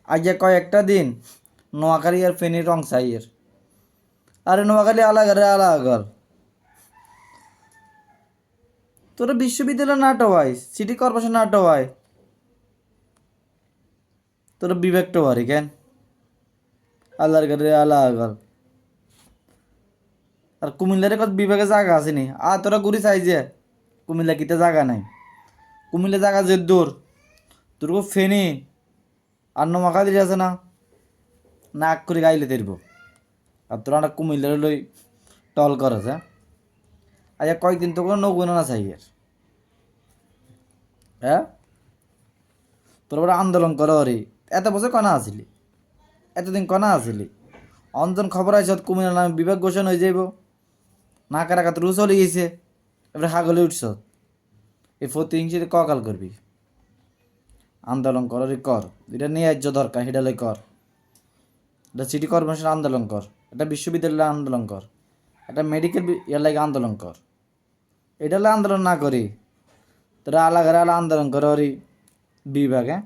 আগে কয়েকটা দিন নোয়াখালী আর ফেনীর রং চাইয়ের। আরে নোয়াখালী আলাগা রে আলাগা। তোরা বিশ্ববিদ্যালয় নাটো হয়, সিটি কর্পোরেশন নাটো হয়, তোরা বিবেকটা হরি কেন? আল্লাহর ঘরে আলাগা। আর কুমিল্লারে কত বিভাগে জায়গা আসেনি, আর তোরা ঘুরি চাই যে কুমিল্লা কিতে জায়গা নাই। কুমিল্লা জায়গা যে দূর, তোর ফেনি আর নোয়াখালী আছে না, নাক করে গাইলে তেরব। আর তোরা না কুমিল্লার লই টল করছে। আচ্ছা কয়েকদিন তো কোনো নৌকো না চাই আর, হ্যাঁ তোর বড় আন্দোলন করো রে। এত বছর কনা আসিলি, এতদিন কনা আসিলি, অন্তন খবর আছে কুমিল্লা নামে বিভাগ ঘোষণা হয়ে যাইব, না কারা কাত রু চলে গেছে, এবারে হাগলে উঠছ। এই প্রতিহিংসিতে ককাল করবি, আন্দোলন কর রে কর, এটা ন্যায্য দরকার সেটা লই কর। এটা সিটি কর্পোরেশন আন্দোলন কর, এটা বিশ্ববিদ্যালয় আন্দোলন কর, এটা মেডিকেল ইয়ার লাগে আন্দোলন কর। এটা আন্দোলন না করি তোরা আলাদা আলাদা আন্দোলন কর বিভাগে।